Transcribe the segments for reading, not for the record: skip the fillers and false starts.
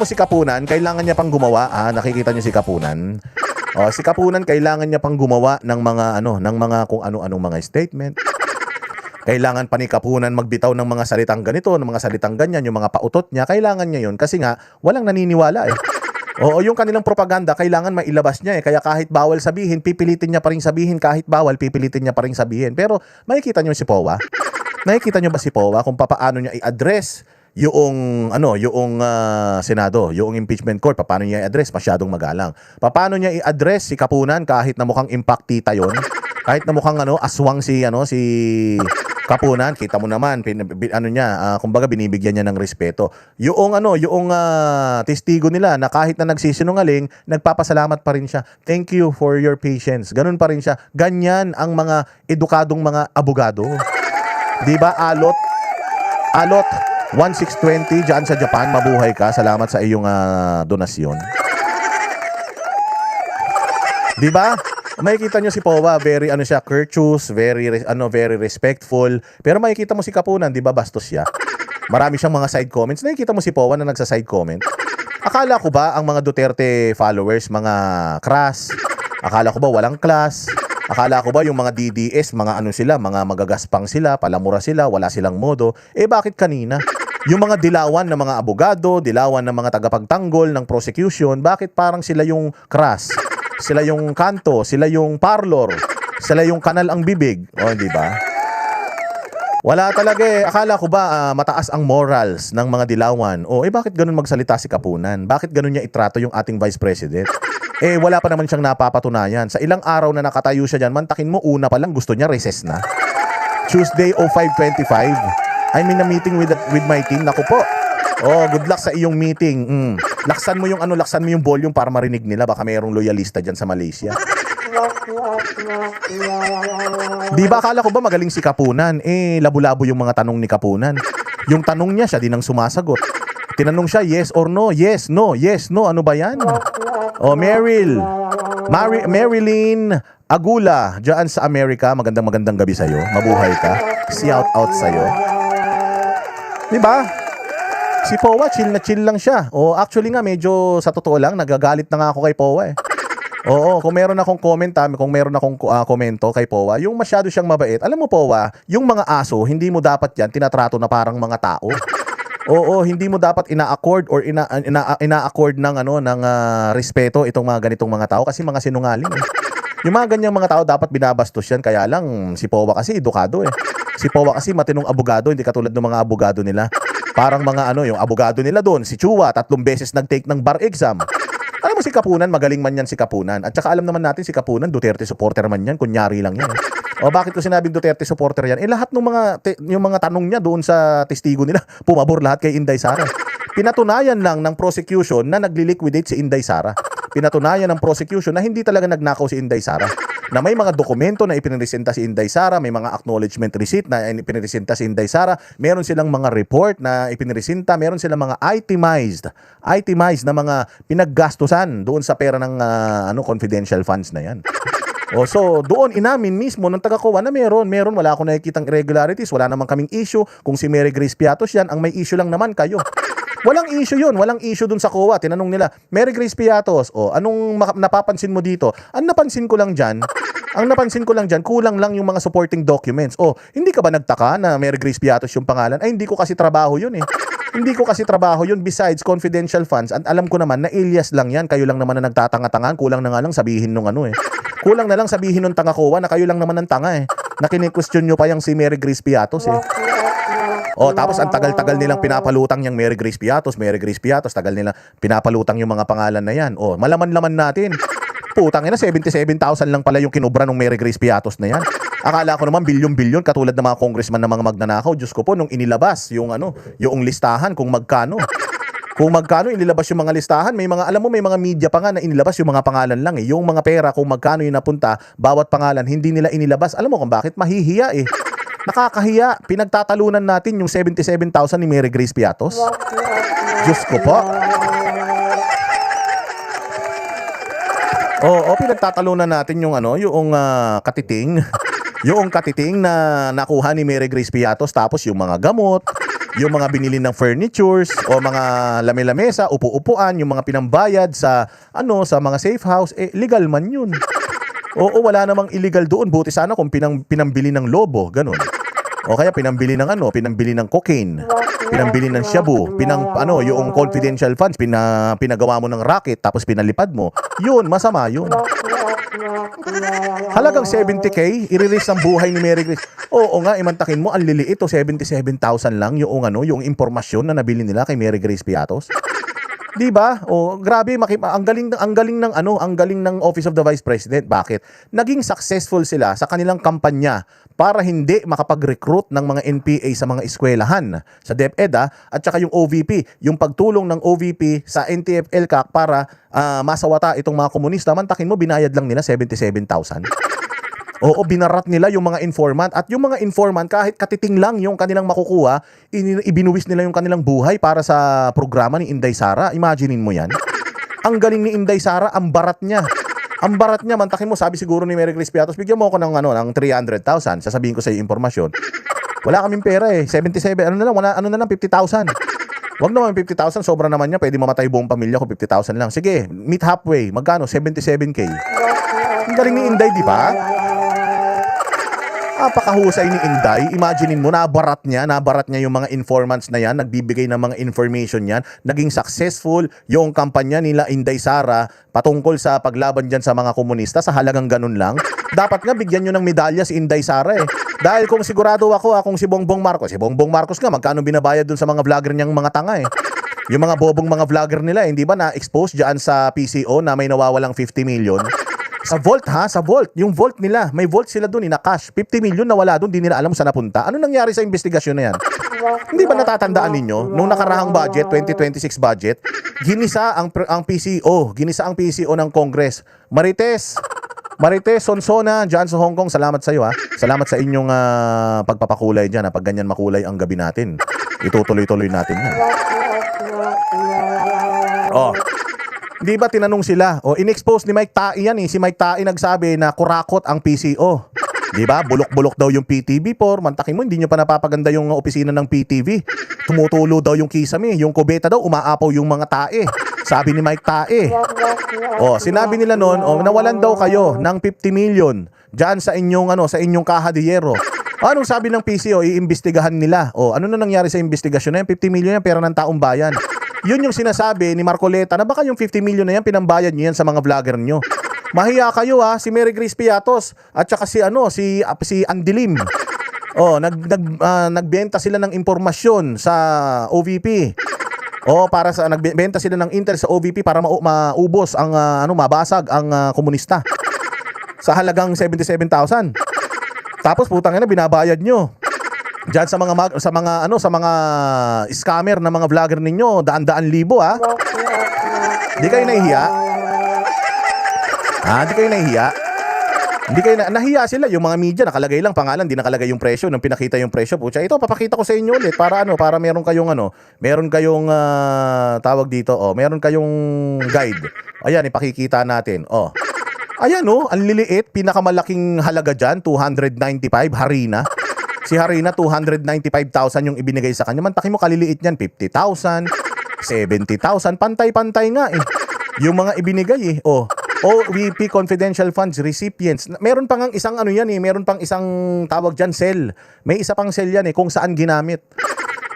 Si Kapunan, kailangan niya pang gumawa. Nakikita niyo si Kapunan. Si Kapunan, kailangan niya pang gumawa ng mga ng mga kung ano-anong mga statement. Kailangan pa ni Kapunan magbitaw ng mga salitang ganito, ng mga salitang ganyan, yung mga pautot niya. Kailangan niya yun kasi nga walang naniniwala eh. Yung kanilang propaganda, kailangan mailabas niya eh. Kaya kahit bawal sabihin, pipilitin niya pa rin sabihin. Kahit bawal, pipilitin niya pa rin sabihin. Pero makikita niyo si Powa? Nakikita niyo ba si Powa kung paano niya i-address yung Senado, yung impeachment court, paano niya i-address? Masyadong magalang. Paano niya i-address si Kapunan kahit na mukhang impactita yon? Kahit na mukhang aswang si Kapunan, kita mo naman kumbaga binibigyan niya ng respeto. Yung testigo nila na kahit na nagsisinungaling, nagpapasalamat pa rin siya. Thank you for your patience. Ganun pa rin siya. Ganyan ang mga edukadong mga abogado. 'Di ba? Alot 1620 dyan sa Japan, mabuhay ka. Salamat sa iyong donasyon. Di ba? Makikita nyo si Powa, very courteous, very respectful. Pero makikita mo si Kapunan, di ba, bastos siya. Marami siyang mga side comments. Nakikita mo si Powa na nagsa-side comment. Akala ko ba ang mga Duterte followers, mga crass? Akala ko ba walang class? Akala ko ba yung mga DDS, mga mga magagaspang sila, palamura sila, wala silang modo? Bakit kanina? Yung mga dilawan na mga abogado, dilawan na mga tagapagtanggol ng prosecution, bakit parang sila yung crass? Sila yung kanto, sila yung parlor, sila yung kanal ang bibig. Di ba? Wala talaga eh. Akala ko ba mataas ang morals ng mga dilawan? Bakit ganun magsalita si Kapunan? Bakit ganun niya itrato yung ating Vice President? Wala pa naman siyang napapatunayan. Sa ilang araw na nakatayo siya dyan, mantakin mo, una pa lang gusto niya recess na. Tuesday, 05:25. I'm in a meeting with my team. Naku po. Good luck sa iyong meeting. Laksan mo yung volume para marinig nila. Baka mayroong loyalista dyan sa Malaysia. Di ba akala ko ba magaling si Kapunan? Labo-labo yung mga tanong ni Kapunan. Yung tanong niya, siya din ang sumasagot. Tinanong siya, yes or no? Yes, no, yes, no. Ano ba yan? Marilyn Agula, dyan sa Amerika. Magandang gabi sa'yo. Mabuhay ka. Shout out sa'yo. Diba? Si Powa, chill na chill lang siya. Actually nga, medyo sa totoo lang, nagagalit na nga ako kay Powa eh. Kung meron akong komento kay Powa, yung masyado siyang mabait. Alam mo Powa, yung mga aso, hindi mo dapat yan tinatrato na parang mga tao. Hindi mo dapat ina-accord or ina-accord ng respeto itong mga ganitong mga tao kasi mga sinungaling eh. Yung mga ganyang mga tao dapat binabastos yan, kaya lang si Powa kasi edukado eh. Si Powa kasi matinong abogado, hindi katulad ng mga abogado nila. Parang mga yung abogado nila doon, si Chua, 3 beses nag-take ng bar exam. Alam mo si Kapunan, magaling man yan si Kapunan. At saka alam naman natin si Kapunan, Duterte supporter man yan, kunyari lang yan. Bakit ko sinabing Duterte supporter yan? Lahat ng yung mga tanong niya doon sa testigo nila, pumabor lahat kay Inday Sara. Pinatunayan lang ng prosecution na nagli-liquidate si Inday Sara. Pinatunayan ng prosecution na hindi talaga nagnakaw si Inday Sara. Na may mga dokumento na ipiniresenta si Inday Sara, may mga acknowledgement receipt na ipiniresenta si Inday Sara, meron silang mga report na ipiniresenta, meron silang mga itemized na mga pinaggastusan doon sa pera ng confidential funds na yan. So doon inamin mismo ng taga-COA na meron, wala akong nakikitang irregularities, wala naman kaming issue. Kung si Mary Grace Piatos yan, ang may issue lang naman kayo. Walang issue yun, walang issue dun sa COA. Tinanong nila, Mary Grace Piatos, anong napapansin mo dito? Ang napansin ko lang dyan, kulang lang yung mga supporting documents. Hindi ka ba nagtaka na Mary Grace Piatos yung pangalan? Ay, hindi ko kasi trabaho yun eh. Besides confidential funds, at alam ko naman na alias lang yan. Kayo lang naman na nagtatanga-tangan. Kulang na nga lang sabihin nung Kulang na lang sabihin nung tanga-COA na kayo lang naman ang tanga eh. Na kini-question nyo pa yung si Mary Grace Piatos eh. Tapos ang tagal-tagal nilang pinapalutang yung Mary Grace Piatos, tagal nilang pinapalutang yung mga pangalan na yan. Malaman-laman natin. Putang ina, 77,000 lang pala yung kinubra ng Mary Grace Piatos na yan. Akala ko naman bilyon-bilyon katulad ng mga congressman na mga magnanakaw. Diyos ko po, nung inilabas yung listahan kung magkano. Kung magkano inilabas yung mga listahan, may mga media pa nga na inilabas yung mga pangalan lang eh. Yung mga pera kung magkano yung napunta, bawat pangalan hindi nila inilabas. Alam mo kung bakit? Mahihiya eh. Nakakahiya. Pinagtatalunan natin yung 77,000 ni Mary Grace Piatos. Diyos ko po. Pinagtatalunan natin yung katiting. Yung katiting na nakuha ni Mary Grace Piatos, tapos yung mga gamot, Yung mga binili ng furnitures o mga lame-lamesa, upo-upuan, yung mga pinambayad sa sa mga safe house, legal man yun. Oo, wala namang illegal doon. Buti sana kung pinambili ng lobo, ganun. O kaya pinambili ng cocaine, pinambili ng shabu, yung confidential funds, pinagawa mo ng racket tapos pinalipad mo. Yun, masama yun. Halagang 70K, i-release ang buhay ni Mary Grace. Oo nga, imantakin mo, ang liliit o 77,000 lang yung impormasyon na nabili nila kay Mary Grace Piatos. 'Di ba? Oh, grabe, ang galing ng Office of the Vice President. Bakit? Naging successful sila sa kanilang kampanya para hindi makapag-recruit ng mga NPA sa mga eskwelahan, sa DepEd at saka yung OVP, yung pagtulong ng OVP sa NTF-ELCAC para masawata itong mga komunista. Mantakin mo, binayad lang nila 77,000. Oo, binarat nila yung mga informant. At yung mga informant, kahit katiting lang yung kanilang makukuha, ibinuwis nila yung kanilang buhay para sa programa ni Inday Sara. Imaginein mo yan. Ang galing ni Inday Sara, ang barat niya. Ang barat niya, mantakin mo, sabi siguro ni Mary Grace Piatos, bigyan mo ako ng 300,000. Sasabihin ko sa iyo impormasyon. Wala kaming pera 77, 50,000. Wag naman 50,000, sobra naman niya. Pwede mamatay buong pamilya ko, 50,000 lang. Sige, meet halfway. Magkano? 77K. Ang galing ni Inday, di ba? Napakahusay ni Inday. Imaginein mo, nabarat niya yung mga informants na yan, nagbibigay ng mga information yan. Naging successful yung kampanya nila Inday Sara patungkol sa paglaban dyan sa mga komunista sa halagang ganun lang. Dapat nga bigyan nyo ng medalya si Inday Sara Dahil kung sigurado ako, kung si Bongbong Marcos nga, magkano binabayad dun sa mga vlogger niyang mga tanga Yung mga bobong mga vlogger nila, hindi ba na-expose dyan sa PCO na may nawawalang 50 million? Sa vault sa vault. Yung vault nila, may vault sila doon, cash. 50 million na wala doon, di nila alam saan napunta. Ano nangyari sa investigasyon na yan? Hindi ba natatandaan ninyo? Nung nakarahang budget, 2026 budget, ginisa ang PCO. Ginisa ang PCO ng Congress. Marites Sonsona, dyan sa Hong Kong, salamat sa iyo Salamat sa inyong pagpapakulay dyan. Pag ganyan makulay ang gabi natin, itutuloy-tuloy natin yan. Di ba tinanong sila? In-expose ni Mike Tai yan Si Mike Tai nagsabi na kurakot ang PCO. Di ba? Bulok-bulok daw yung PTV4. Mantakin mo, hindi nyo pa napapaganda yung opisina ng PTV. Tumutulo daw yung kisame. Yung kubeta daw, umaapaw yung mga tae. Sabi ni Mike Tai. Sinabi nila noon, nawalan daw kayo ng 50 million dyan sa inyong kaha de hierro. Anong sabi ng PCO? Iimbestigahan nila. Ano na nangyari sa investigasyon na yan? 50 million yan, pera ng taong bayan. Yun yung sinasabi ni Marcoleta na baka yung 50 million na yan pinambayad niyo yan sa mga vlogger niyo. Mahiya kayo si Mary Grace Piatos at saka si Andilim. Nagbenta sila ng impormasyon sa OVP. Para sa nagbenta sila ng intel sa OVP para maubos ang mabasag ang komunista. Sa halagang 77,000. Tapos putang ina binabayad nyo. Diyan sa mga scammer na mga vlogger ninyo, daan-daan libo Di kayo nahihiya? Di kayo nahihiya? Hindi kayo nahiya sila yung mga media, nakalagay lang pangalan, di nakalagay yung presyo. Nung pinakita yung presyo, pucha, ito papakita ko sa inyo ulit para meron kayong tawag dito, meron kayong guide. Ayan, ipakikita natin. Ayan ang liliit, pinakamalaking halaga diyan, 295 Harina. Si Harina, 295,000 yung ibinigay sa kanya. Mantakin mo, kaliliit niyan, 50,000, 70,000. Pantay-pantay nga yung mga ibinigay OVP Confidential Funds Recipients. Meron pang isang meron pang isang tawag dyan, cell. May isa pang cell yan kung saan ginamit.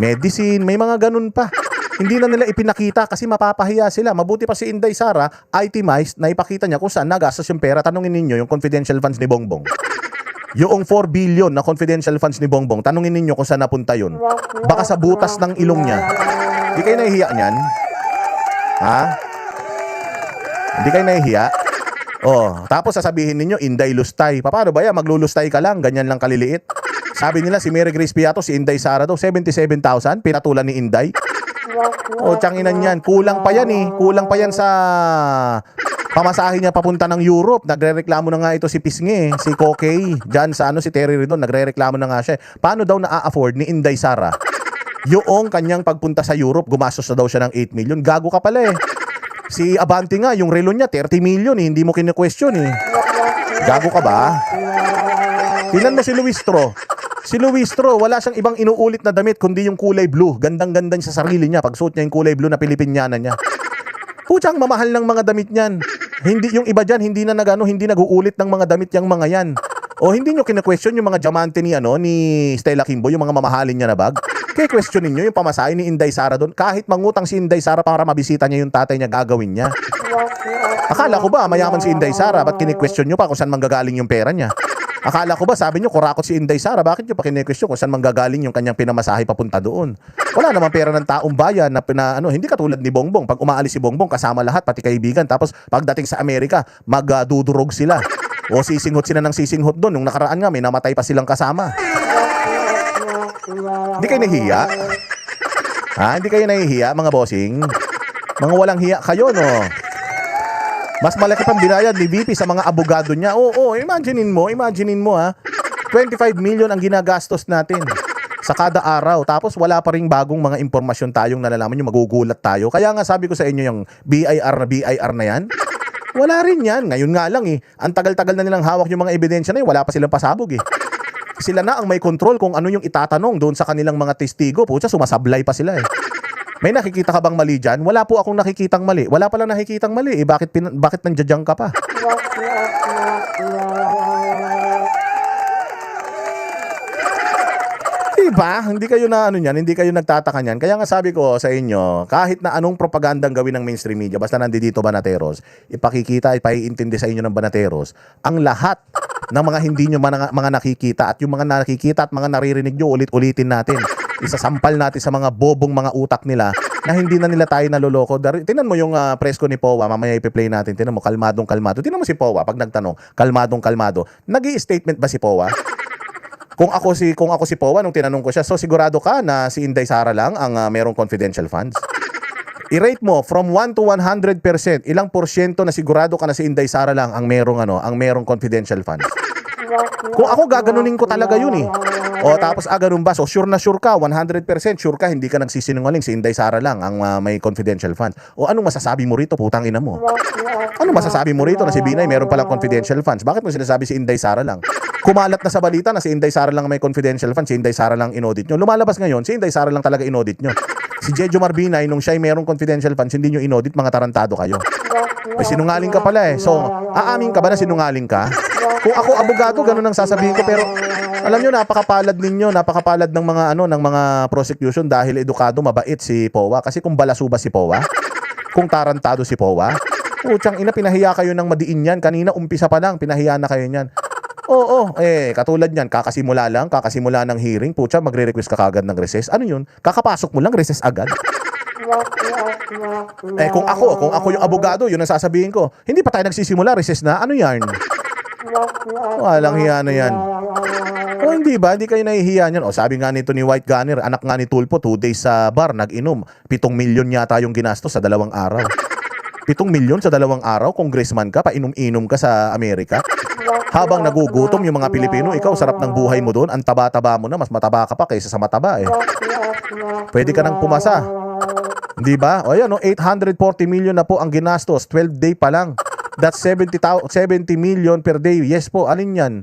Medicine, may mga ganun pa. Hindi na nila ipinakita kasi mapapahiya sila. Mabuti pa si Inday Sara, itemized, na ipakita niya kung saan nagastos yung pera. Tanungin ninyo yung confidential funds ni Bongbong. Yung 4 billion na confidential funds ni Bongbong, tanungin ninyo kung saan napunta yun. Baka sa butas ng ilong niya. Hindi kayo nahihiya niyan? Hindi kayo nahihiya? Tapos sasabihin ninyo, Inday Lustay. Paano ba yan? Maglulustay ka lang, ganyan lang kaliliit. Sabi nila si Mary Grace Piatos, si Inday Sara daw, 77,000, pinatulan ni Inday. Tiyanginan yan. Kulang pa yan Kulang pa yan sa pamasahe niya papunta ng Europe. Nagrereklamo na nga ito si Pisngi, si Kokey. Diyan sa si Terry Ridon, nagrereklamo na nga siya. Paano daw na-afford ni Inday Sara yung kanyang pagpunta sa Europe? Gumastos na daw siya ng 8 million. Gago ka pala Si Abante nga, yung relo niya, 30 million hindi mo kine-question Gago ka ba? Tingnan mo si Luis Tro. Si Luis Tro, wala siyang ibang inuulit na damit kundi yung kulay blue. Gandang-ganda niya sa sarili niya pag suot niya yung kulay blue na Pilipinyana niya. Putsang mamahal ng mga damit niyan. Hindi yung iba diyan hindi na hindi nag-uulit ng mga damit yang mga yan. O hindi nyo kina-question yung mga diamante ni ni Stella Kimbo, yung mga mamahalin niya na bag. Kaya questionin nyo yung pamasahe ni Inday Sara doon. Kahit mangutang si Inday Sara para mabisita niya yung tatay niya, gagawin niya. Akala ko ba mayaman si Inday Sara? Ba't kini-question nyo pa kung saan manggagaling yung pera niya? Akala ko ba sabi nyo kurakot si Inday Sara? Bakit nyo pa kini-question kung saan manggagaling yung kanyang pinamasahe papunta doon? Wala naman pera ng taong bayan na hindi katulad ni Bongbong. Pag umaalis si Bongbong, kasama lahat, pati kaibigan. Tapos pagdating sa Amerika, magdudurog sila. O sisinghot sila ng sisinghot doon. Nung nakaraan nga, may namatay pa silang kasama. Hindi kayo nahihiya? Hindi kayo nahihiya, mga bossing? Mga walang hiya kayo, no? Mas malaki pang binayad ni VP sa mga abogado niya. Oo, imaginein mo, 25 million ang ginagastos natin sa kada araw. Tapos wala pa ring bagong mga impormasyon tayong nalalaman yung magugulat tayo. Kaya nga sabi ko sa inyo yung BIR na yan. Wala rin yan. Ngayon nga lang ang tagal-tagal na nilang hawak yung mga ebidensya na yun. Wala pa silang pasabog Sila na ang may control kung ano yung itatanong doon sa kanilang mga testigo. Pucha, sumasablay pa sila May nakikita ka bang mali dyan? Wala po akong nakikitang mali. Wala palang nakikitang mali bakit nandiyadyang ka pa? Diba? Hindi kayo hindi kayo nagtataka niyan. Kaya nga sabi ko sa inyo, kahit na anong propagandang gawin ng mainstream media, basta nandito Banateros, ipaiintindi sa inyo ng Banateros, ang lahat ng mga hindi nyo mga nakikita at yung mga nakikita at mga naririnig nyo, ulit-ulitin natin. Isasampal natin sa mga bobong mga utak nila na hindi na nila tayo naloloko. Tingnan mo yung presko ni Powa, mamaya ipi-play natin. Tingnan mo, kalmadong-kalmado. Tingnan mo si Powa pag nagtanong, kalmadong-kalmado. Nag-i-statement ba si Powa? Kung ako si Powa nung tinanong ko siya, so sigurado ka na si Inday Sara lang ang merong confidential funds? I-rate mo from 1 to 100%, ilang porsyento na sigurado ka na si Inday Sara lang ang merong confidential funds? Kung ako gaganunin ko talaga yun O tapos ganun ba? So sure na sure ka, 100% sure ka, hindi ka nagsisinungaling, si Inday Sara lang ang may confidential funds. O anong masasabi mo rito, putang ina mo? Anong masasabi mo rito na si Binay meron palang confidential funds? Bakit mo sinasabi si Inday Sara lang? Kumalat na sa balita na si Inday Sara lang may confidential funds, si Inday Sara lang inaudit nyo. Lumalabas ngayon, si Inday Sara lang talaga inaudit nyo. Si Jejo Marbinay, nung siya'y merong confidential funds, hindi nyo inaudit, mga tarantado kayo. May sinungaling ka pala So, aamin ka ba na sinungaling ka? Kung ako abogado, ganun ang sasabihin ko. Pero alam nyo, napakapalad ng mga ng mga prosecution dahil edukado, mabait si Powa. Kasi kung balasuba si Powa, kung tarantado si Powa, putsang ina, pinahiya kayo ng madiin yan. Kanina, umpisa pa lang, pinahiya na kayo niyan. Oo, katulad niyan, kakasimula ng hearing, putya, magre-request ka kagad ng recess. Ano yun? Kakapasok mo lang, recess agad. Kung ako yung abogado, yun ang sasabihin ko. Hindi pa tayo nagsisimula, recess na. Ano yan? Walang hiya na yan. Hindi ba? Hindi kayo nahihiya niyan. Sabi nga nito ni White Gunner, anak nga ni Tulpo, 2 days sa bar, nag-inom. 7 milyon yata yung ginastos sa 2 araw. 7 milyon sa 2 araw, congressman ka, painom-inom ka sa Amerika. Habang nagugutom yung mga Pilipino, ikaw, sarap ng buhay mo doon, ang taba-taba mo na, mas mataba ka pa kaysa sa mataba Pwede ka nang pumasa. Di ba? 840 million na po ang ginastos, 12 day pa lang. That's 70 million per day. Yes po, alin yan?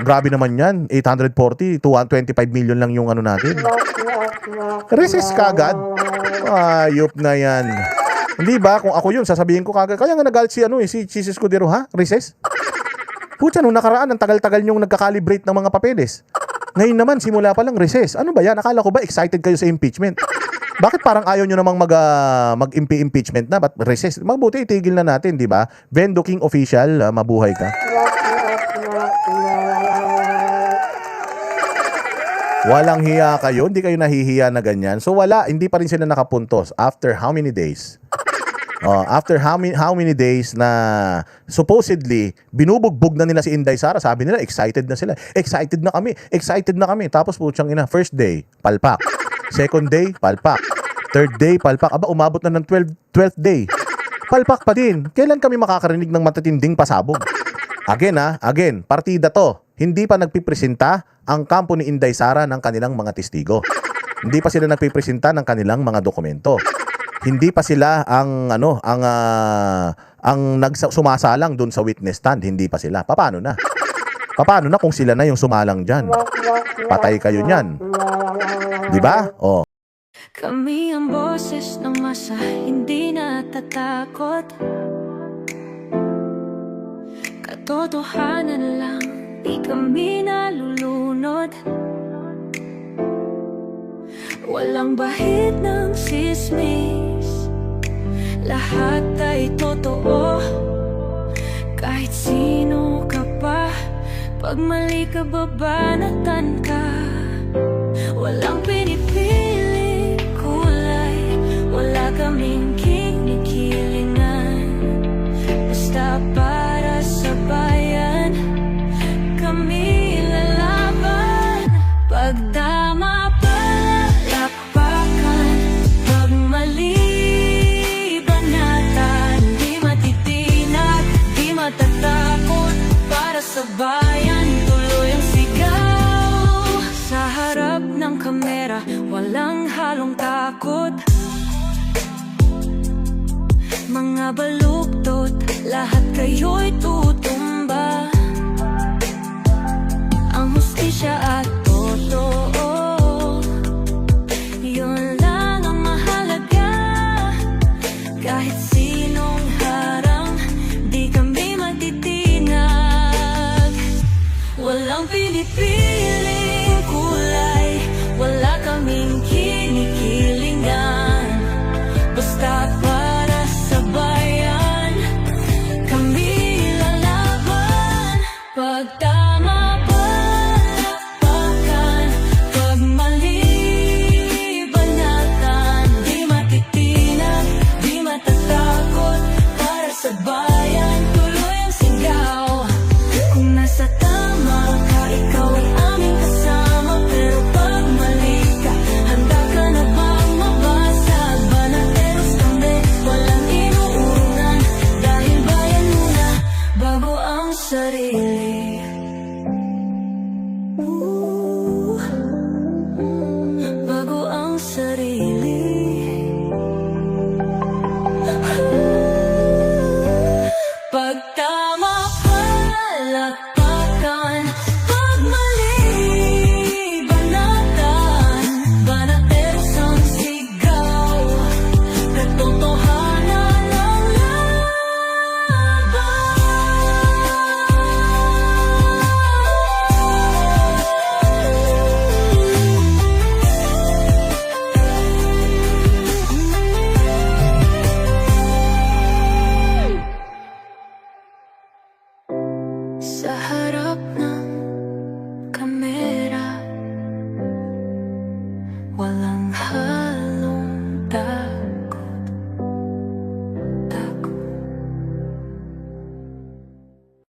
Grabe naman yan. 840, 225 million lang yung natin. Recess kagad. Ayop na yan. Hindi ba? Kung ako yun, sasabihin ko kagad. Kaya nga nagalit si Jesus Cudero, Recess? Putya, nung nakaraan, ang tagal-tagal nyong nagka-calibrate ng mga papeles. Ngayon naman, simula pa lang recess. Ano ba yan? Akala ko ba excited kayo sa impeachment? Bakit parang ayaw nyo namang mag-impeachment na? Ba't recess? Mabuti, itigil na natin, di ba? Vendo King official, mabuhay ka. Walang hiya kayo, hindi kayo nahihiya na ganyan. So wala, hindi pa rin sila nakapuntos. After how many days? After how many days na supposedly binubugbog na nila si Inday Sara, sabi nila excited na sila. Excited na kami. Tapos putyang ina, first day, palpak. Second day, palpak. Third day, palpak. Aba, umabot na ng 12th day. Palpak pa din. Kailan kami makakarinig ng matitinding pasabog? Again, partida to. Hindi pa nagpipresenta ang kampo ni Inday Sara ng kanilang mga testigo. Hindi pa sila nagpipresenta ng kanilang mga dokumento. Hindi pa sila ang sumasalang doon sa witness stand, hindi pa sila. Paano na? Paano na kung sila na yung sumalang dyan? Patay kayo niyan. Di ba? Oh. Kami ang boses ng masa, hindi natatakot. Katotohanan lang, di kami nalulunod. Walang bahid ng sismis, lahat ay totoo. Kahit sino ka pa, pag mali ka babanatan ka. Walang pinipili kulay, wala kaming kinikilingan. Basta para sa bayan, kami lalaban. Pagdama palakpakan, pag mali banatan. Di matitinag, di matatakot, para sa bayan tuloy ang sigaw. Sa harap ng kamera, walang halong takot. Mga baluktot, lahat kayo'y tutumba. Ang hustisya at totoo, yun lang ang mahalaga. Kahit sinong harang, di kami matitinag. Walang Pilipino